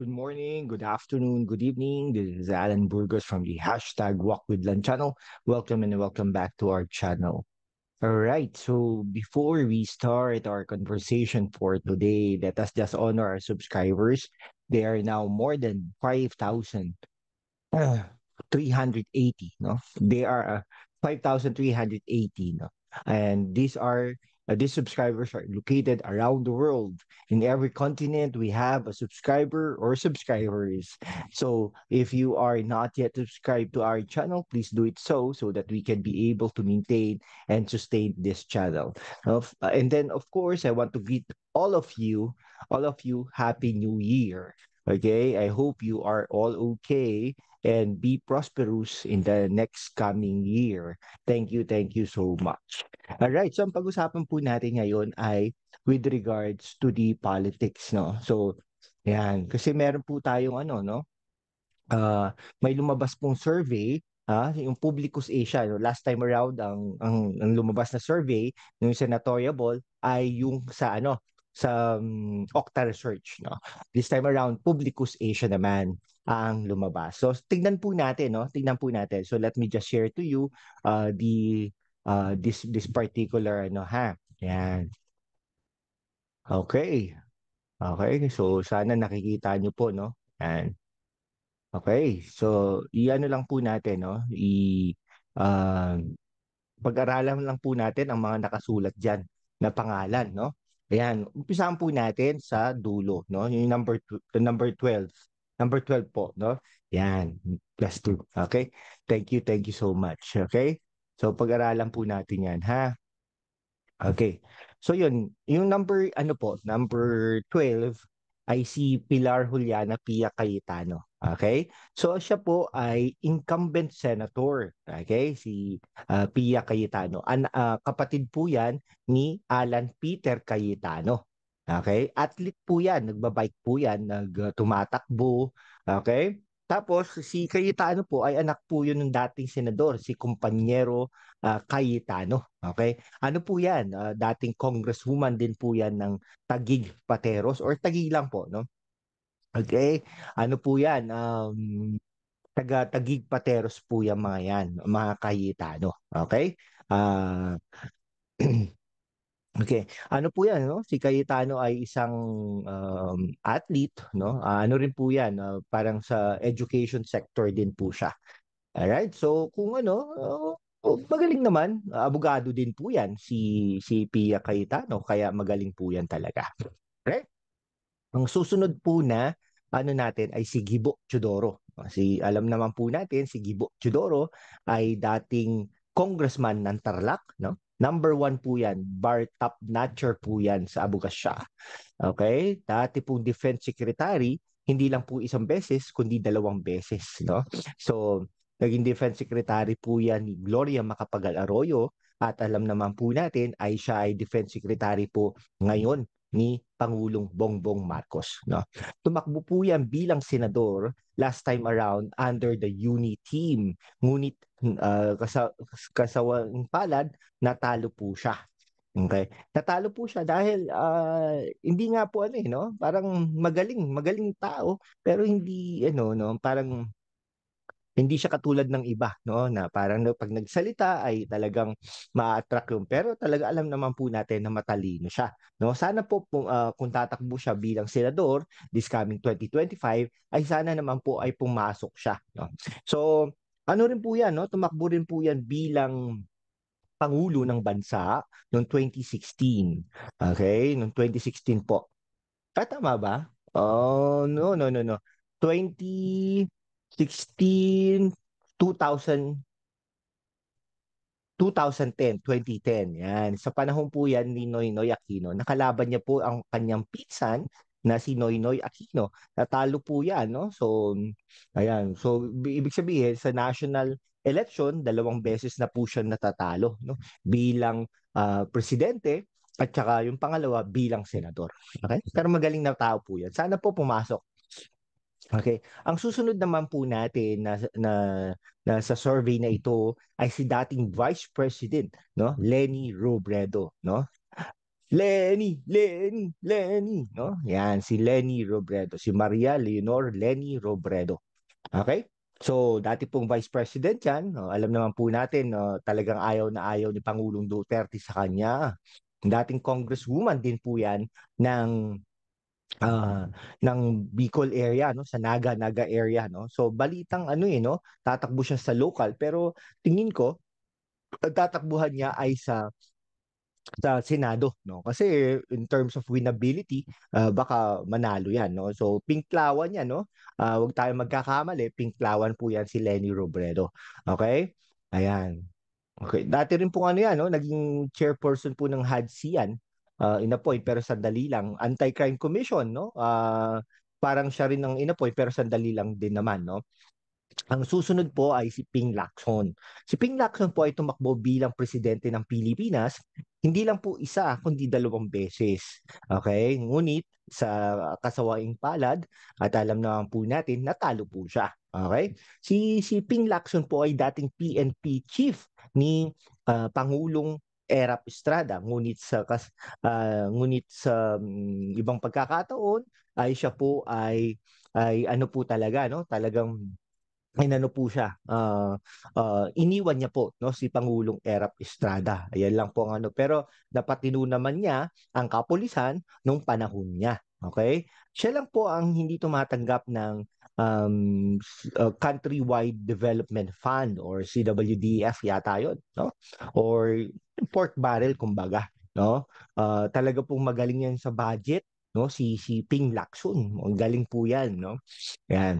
Good morning, good afternoon, good evening. This is Alan Burgos from the hashtag Walk with Lan channel. Welcome and welcome back to our channel. All right, so before we start our conversation for today, let us just honor our subscribers. They are now more than 5,000 uh, 380, no? They are 5,380, no? And these subscribers are located around the world. In every continent, we have a subscriber or subscribers. So if you are not yet subscribed to our channel, please do it so that we can be able to maintain and sustain this channel. And then, of course, I want to greet all of you, Happy New Year. Okay, I hope you are all okay and be prosperous in the next coming year. Thank you so much. All right, so ang pag-usapan po natin ngayon ay with regards to the politics, no? So, yan, kasi meron po tayong ano, no? May lumabas pong survey, yung Publicus Asia, no? Last time around ang lumabas na survey ng senatorial ball ay yung sa ano sa Okta Research, no. This time around Publicus Asia naman ang lumabas. So tingnan po natin, no. Tingnan po natin. So let me just share to you the this particular ano ha. Yan. Okay. Okay. So sana nakikita niyo po, no. Yan. Okay, so iano lang po natin, no? Ah, Pag-aralan lang po natin ang mga nakasulat diyan na pangalan, no? Ayan, umpisahan po natin sa dulo, no? Yung number 12. Number 12 po, no? Yan, plus 2. Okay? Thank you so much. Okay? So pag-aralan po natin 'yan, ha? Okay. So yun, yung number 12 ay si Pilar Juliana Pia Cayetano. Okay? So siya po ay incumbent senator. Okay? Si Pia Cayetano. Kapatid po yan ni Alan Peter Cayetano. Okay? Athlete po yan. Nagbabike po yan. Tumatakbo. Okay? Tapos si Cayetano po ay anak po yun ng dating senador, si Kumpanyero Cayetano. Okay? Ano po yan? Dating congresswoman din po yan ng Taguig Pateros or Taguig lang po, no? Okay? Ano po yan? Taga Taguig Pateros po yan mga yan, mga Cayetano. Okay? Ah, okay. Ano po yan, no? Si Cayetano ay isang athlete, no? Ano rin po yan, parang sa education sector din po siya. Alright, so kung ano, magaling naman, abogado din po yan, si Pia Cayetano, kaya magaling po yan talaga. Right? Ang susunod po na ano natin ay si Gibo Teodoro. Alam naman po natin, si Gibo Teodoro ay dating congressman ng Tarlac, no? Number 1 po yan, bar top notcher po yan sa abogasya. Okay? Dati pong defense secretary, hindi lang po isang beses, kundi 2 beses, no? So, naging defense secretary po yan ni Gloria Macapagal Arroyo at alam naman po natin ay siya ay defense secretary po ngayon ni Pangulong Bongbong Marcos, no? Tumakbo po yan bilang senador last time around under the UNI team. Ngunit kasawang palad, natalo po siya. Okay. Natalo po siya dahil hindi nga po ano no, parang magaling tao pero hindi ano no, parang hindi siya katulad ng iba no na parang pag nagsalita ay talagang ma-attract yung pero talaga alam naman po natin na matalino siya no. Sana po kung tatakbo siya bilang senador this coming 2025 ay sana naman po ay pumasok siya no. So ano rin po yan no, tumakbo rin po yan bilang Pangulo ng Bansa noong 2016. Okay? Noong 2016 po. Tama ba? Oh, no. 2016, 2000, 2010, 2010. Yan. Sa panahon po yan ni Noynoy Aquino, nakalaban niya po ang kanyang pinsan na si Noynoy Aquino. Natalo po yan, no? So, ayan. So, ibig sabihin, sa national election, 2 beses na po siya natatalo, no? Bilang presidente at saka yung pangalawa bilang senador. Okay? Pero magaling na tao po yan. Sana po pumasok. Okay. Ang susunod naman po natin na sa survey na ito ay si dating Vice President, no? Lenny Robredo, no? Lenny, no? Yan, si Lenny Robredo, si Maria Leonor Lenny Robredo. Okay? So, dati pong Vice President yan, no? Alam naman po natin, no, talagang ayaw na ayaw ni Pangulong Duterte sa kanya. Dating congresswoman din po yan ng ah, ng Bicol area, no, sa Naga area, no. So balitang ano no, tatakbo siya sa local pero tingin ko ang tatakbuhan niya ay sa Senado, no? Kasi in terms of winnability, baka manalo 'yan, no? So Pinklawan 'yan, no? Huwag tayong magkakamali, Pinklawan po 'yan si Lenny Robredo. Okay? Ayan. Okay. Dati rin po ano 'yan, no? Naging chairperson po ng HADC 'yan. In-appoint pero sandali lang. Anti-Crime Commission, no? Parang siya rin ang in-appoint pero sandali lang din naman, no? Ang susunod po ay si Ping Lacson. Si Ping Lacson po ay tumakbo bilang presidente ng Pilipinas, hindi lang po isa, kundi dalawang beses. Okay? Ngunit sa kasawaing palad, at alam naman po natin, natalo po siya. Okay? Si Ping Lacson po ay dating PNP chief ni Pangulong Erap Estrada. Ngunit sa ibang pagkakataon ay siya po ay ano po talaga, no? Talagang inano po siya, iniwan niya po, no, si Pangulong Erap Estrada. Ayan lang po ang ano. Pero napatino naman niya ang kapulisan nung panahon niya. Okay? Siya lang po ang hindi tumatanggap ng Countrywide Development Fund or CWDF yata yun, no? Or pork barrel kumbaga, no? Talaga pong magaling yan sa budget, no? Si Ping Lacson, ang galing po yan, no? Yan.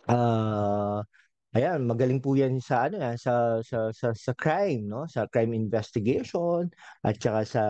Ah, ayan, magaling po 'yan sa ano yan, sa crime, no? Sa crime investigation at saka sa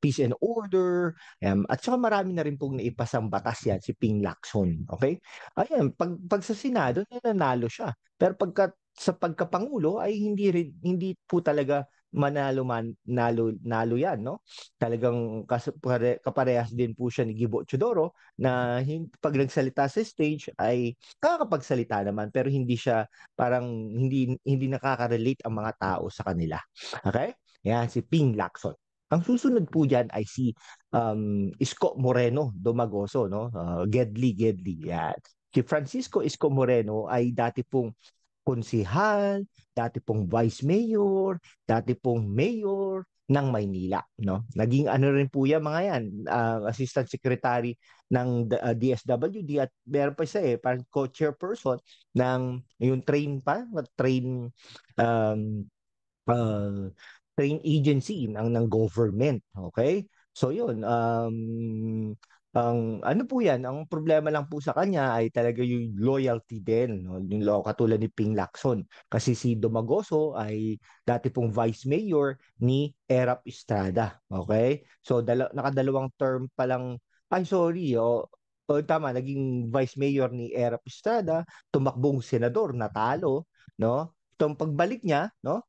peace and order. Ayan, at saka marami na rin pong naipasang batas yan si Ping Lacson, okay? Ayan, pag sa Senado nanalo siya. Pero sa pagkapangulo ay hindi po talaga manalo man nalo yan, no? Talagang kaparehas din po siya ni Gibo Chodoro na pag nagsalita sa stage ay nakakapagsalita naman pero hindi siya parang hindi nakaka-relate ang mga tao sa kanila. Okay? Yan si Ping Lacson. Ang susunod po diyan ay si Isko Moreno Domagoso, no? Gedli. Yan. Si Francisco Isko Moreno ay dati pong konsihal, dati pong vice mayor, dati pong mayor ng Maynila, no? Naging ano rin po yan mga yan, assistant secretary ng DSWD at meron pa isa parang co-chairperson ng yung um, uh, train agency ng government. Okay? So yun, ang ano po yan, ang problema lang po sa kanya ay talaga yung loyalty din, no? Katulad ni Ping Lacson. Kasi si Domagoso ay dati pong vice mayor ni Erap Estrada. Okay? So nakadalawang term pa lang, ay sorry, tama, naging vice mayor ni Erap Estrada, tumakbong senador, natalo, no? Itong pagbalik niya, no,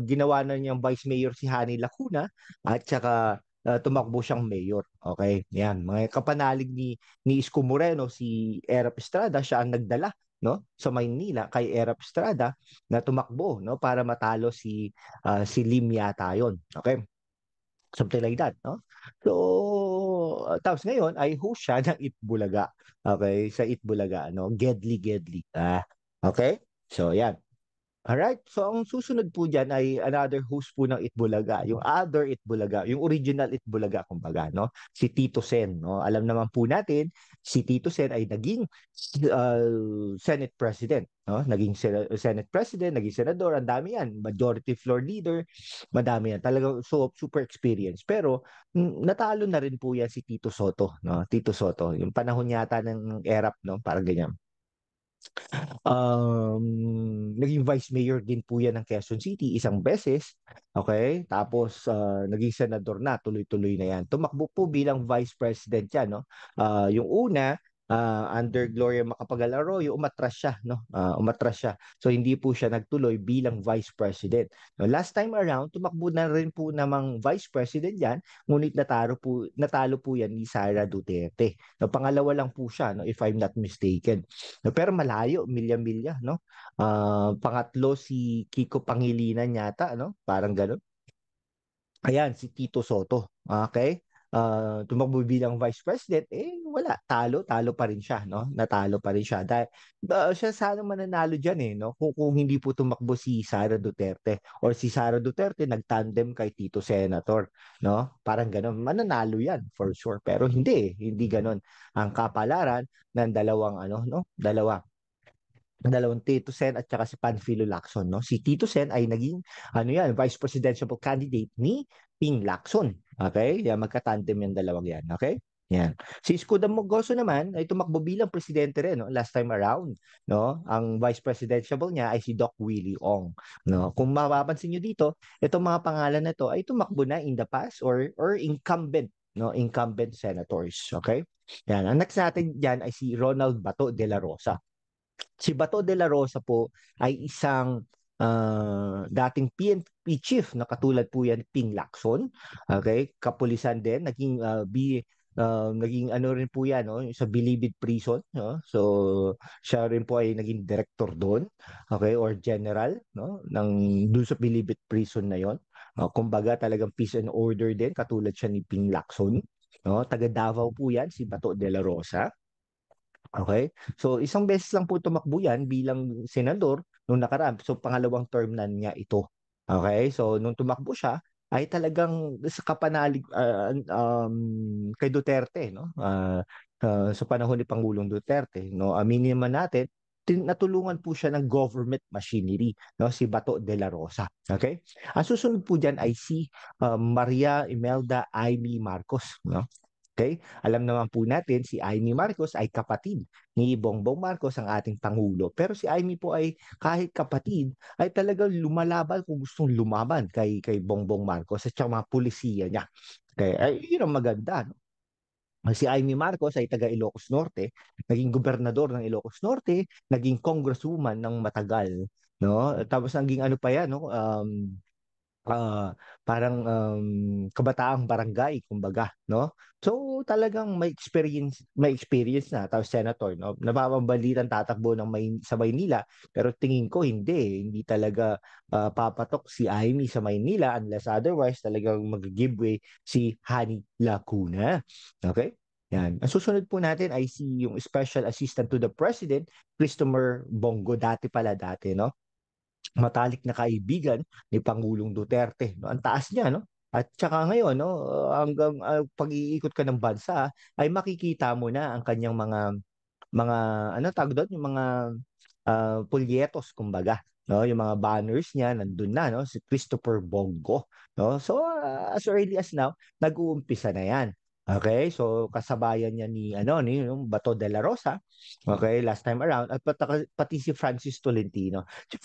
ginawa na niyang vice mayor si Hani Lacuna at saka tumakbo siyang mayor. Okay? Yan, mga kapanalig ni Isko Moreno, si Erap Estrada, siya ang nagdala, no, sa Maynila kay Erap Estrada na tumakbo, no, para matalo si Lim yata yon. Okay? Something like that, no? So, tapos ngayon ay host siya ng Itbulaga. Okay? Sa Itbulaga, no? Gedli. Okay? So, yan. Alright, so ang susunod po dyan ay another host po ng Itbulaga, yung other Itbulaga, yung original Itbulaga kumbaga, no? Si Tito Sen, no? Alam naman po natin, si Tito Sen ay naging Senate President, no? Naging Senate President, naging senador, ang dami yan, majority floor leader, madami yan, talagang super experience. Pero natalo na rin po yan si Tito Soto, no? Tito Soto, yung panahon yata ng ERAP, no? Parang ganyan. Naging vice mayor din po yan ng Quezon City isang beses. Okay? Tapos naging senador na, tuloy-tuloy na yan. Tumakbo po bilang vice president yan, no? Yung una, under Gloria Macapagal Arroyo, umatras siya, no? Umatras siya. So hindi po siya nagtuloy bilang vice president. No, last time around, tumakbo na rin po namang vice president yan, ngunit natalo po yan ni Sara Duterte. No, pangalawa lang po siya, no, if I'm not mistaken. No, pero malayo, milya-milya, no? Pangatlo si Kiko Pangilinan yata, no? Parang gano'n. Ayan, si Tito Soto. Okay? Tumakbo bilang Vice President, wala. Talo pa rin siya, no? Natalo pa rin siya. Dahil siya sana mananalo dyan, no? Kung hindi po tumakbo si Sara Duterte or si Sara Duterte nagtandem kay Tito Senator, no? Parang ganun. Mananalo yan, for sure. Pero hindi, hindi ganun. Ang kapalaran ng dalawang, ano, no? Dalawang Tito Sen at saka si Panfilo Lacson, no? Si Tito Sen ay naging ano yan, vice presidential candidate ni Ping Lacson. Okay? Yan, magka-tandem yung dalawang yan. Okay? Yan. Si Isko Damogoso naman ay tumakbo bilang presidente rin, no? Last time around, no? Ang vice presidential niya ay si Doc Willie Ong, no? Kung mapapansin niyo dito, itong mga pangalan na to ay tumakbo na in the past or incumbent, no? Incumbent senators. Okay? Yan. Ang next natin diyan ay si Ronald Bato de la Rosa. Si Bato de la Rosa po ay isang dating PNP chief na katulad po yan Ping Lacson. Okay? Kapulisan din, naging ano rin po yan, no? Sa Bilibid Prison, no? So siya rin po ay naging director doon, okay, or general, no, ng doon sa Bilibid Prison na yon. Kumbaga talagang peace and order din katulad siya ni Ping Lacson, no? Taga Davao po yan si Bato de la Rosa. Okay? So isang beses lang po tumakbo yan bilang senador nung nakaraan. So pangalawang term na niya ito. Okay? So nung tumakbo siya ay talagang sa kapanalig kay Duterte, no? Sa panahon ni Pangulong Duterte, no? Aminin man natin, natulungan po siya ng government machinery, no? Si Bato de la Rosa. Okay? Ang susunod po diyan ay si Maria Imelda Aimee Marcos, no? Okay? Alam naman po natin si Amy Marcos ay kapatid ni Bongbong Marcos, ang ating Pangulo. Pero si Amy po ay kahit kapatid ay talagang lumalaban kung gustong lumaban kay Bongbong Marcos at saka mga pulisiya niya. Okay? Ay, yun ang maganda. No? Si Amy Marcos ay taga Ilocos Norte, naging gobernador ng Ilocos Norte, naging congresswoman ng matagal, no? Tapos naging ano pa yan, no? Parang kabataang barangay kumbaga, no? So talagang may experience na tapos senator, no? Napapabalitan tatakbo ng sa Maynila, pero tingin ko hindi talaga papatok si Amy sa Maynila unless otherwise talagang mag-giveaway si Hani Lacuna. Okay? Yan. Ang susunod po natin ay yung Special Assistant to the President, Christopher Bongo, dati, no? Matalik na kaibigan ni Pangulong Duterte, no? Ang taas niya, no? At saka ngayon, no, hanggang pag-iikot ka ng bansa ay makikita mo na ang kanyang mga ano tawag doon, yung mga pulyetos kumbaga, no, yung mga banners niya nandun na, no, si Christopher Bongo, no. So as early as now, nag-uumpisa na 'yan. Okay? So kasabayan niya ni yung Bato de la Rosa, okay, last time around at pati si Francis Tolentino. Si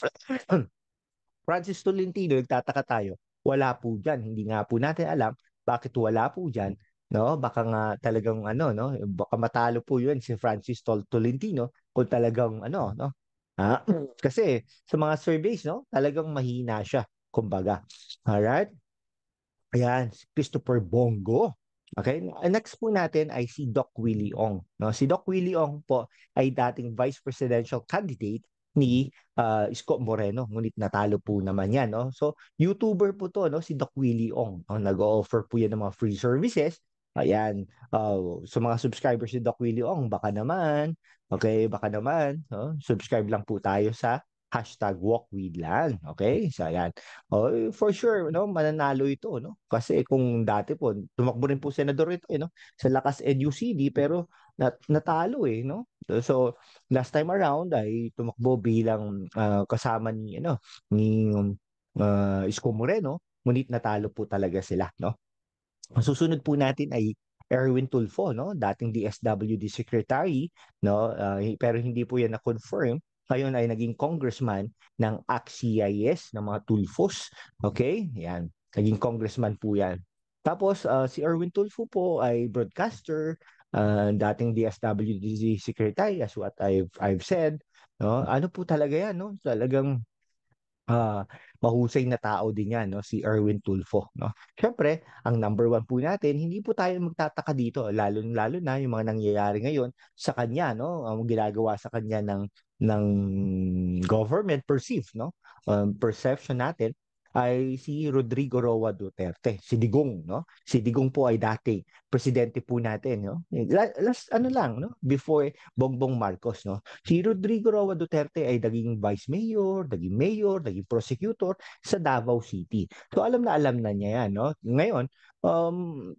Francis Tolentino, nagtataka tayo, wala po dyan. Hindi nga po natin alam bakit wala po dyan. No? Baka nga talagang ano, no? Baka matalo po yun si Francis Tolentino kung talagang ano, no? Ah, kasi sa mga surveys, no? Talagang mahina siya, kumbaga. Alright? Ayan, si Christopher Bongo. Okay, ang next po natin ay si Doc Willie Ong. No? Si Doc Willie Ong po ay dating vice presidential candidate ni Isko Moreno, ngunit natalo po naman yan. No? So, YouTuber po to, no? Si Doc Willie Ong. No? Nag-offer po yan ng mga free services. Ayan, sa mga subscribers ni Doc Willie Ong, baka naman, okay, baka naman, no? Subscribe lang po tayo sa #walkwithlan. Okay, so ayan. Oh, for sure, no, mananalo ito, no? Kasi kung dati po, tumakbo rin po senador ito, no? Sa lakas NUCD, pero natalo, no? So, last time around ay tumakbo bilang kasama ni Isko Moreno, ngunit natalo po talaga sila, no? Ang susunod po natin ay Erwin Tulfo, no? Dating DSWD Secretary, no? Pero hindi po yan na-confirm. Ngayon ay naging congressman ng ACT-CIS ng mga Tulfos. Okay? Yan. Naging congressman po yan. Tapos si Erwin Tulfo po ay broadcaster, dating DSWD Secretary as what I've said, no? Ano po talaga yan, no? Talagang ah mahusay na tao din yan, no? Si Erwin Tulfo, no? Siyempre, ang number one po natin, hindi po tayo magtataka dito, lalo na yung mga nangyayari ngayon sa kanya, no? Ang ginagawa sa kanya ng government perceived, no? Perception natin ay si Rodrigo Roa Duterte, si Digong, no? Si Digong po ay dating presidente po natin, no? Last ano lang, no? Before Bongbong Marcos, no? Si Rodrigo Roa Duterte ay naging vice mayor, naging prosecutor sa Davao City. So alam na niya yan, no? Ngayon,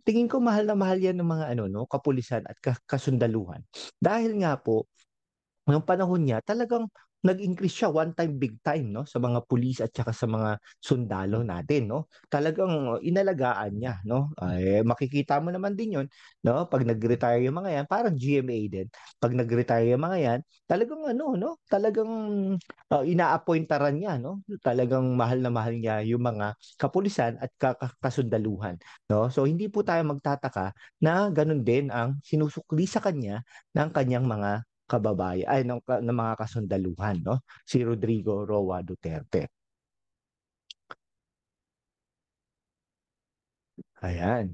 tingin ko mahal na mahal yan ng mga ano, no? Kapulisan at kasundaluhan. Dahil nga po, nung panahon niya talagang nag-increase siya one time big time no sa mga pulis at saka sa mga sundalo natin no. Talagang inalagaan niya no. Ay makikita mo naman din 'yon no pag nag-retire yung mga yan parang GMA din. Pag nag-retire yung mga yan talagang ano no, talagang ina-appointaran niya no. Talagang mahal na mahal niya yung mga kapulisan at kasundaluhan no. So hindi po tayo magtataka na ganun din ang sinusukli sa kanya ng kanyang mga kababayan ay ng mga kasundaluhan no si Rodrigo Roa Duterte. Ayan.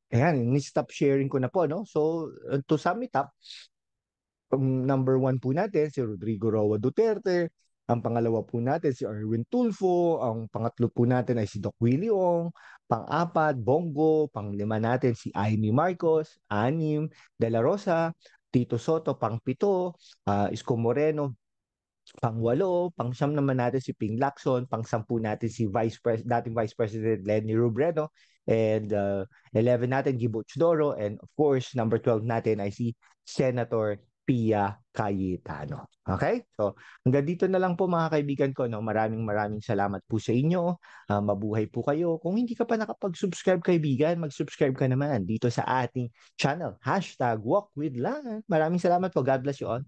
Ayan, ni-stop sharing ko na po no. So to sum it up, ang number one po natin si Rodrigo Roa Duterte, ang pangalawa po natin si Erwin Tulfo, ang pangatlo po natin ay si Doc Willie Ong, pang-apat Bongo, panglima natin si Amy Marcos, anim De La Rosa, Tito Soto, pang-pito, Isko Moreno, pang-walo, pang-siyam naman natin si Ping Lacson, pang-sampu natin si dating Vice President Lenny Robredo, and 11 natin Gibo Chodoro, and of course, number 12 natin ay si Senator Pia Cayetano. Okay? So, hanggang dito na lang po mga kaibigan ko. No? Maraming salamat po sa inyo. Mabuhay po kayo. Kung hindi ka pa nakapag-subscribe kaibigan, mag-subscribe ka naman dito sa ating channel. #WalkWithLan. Maraming salamat po. God bless you all.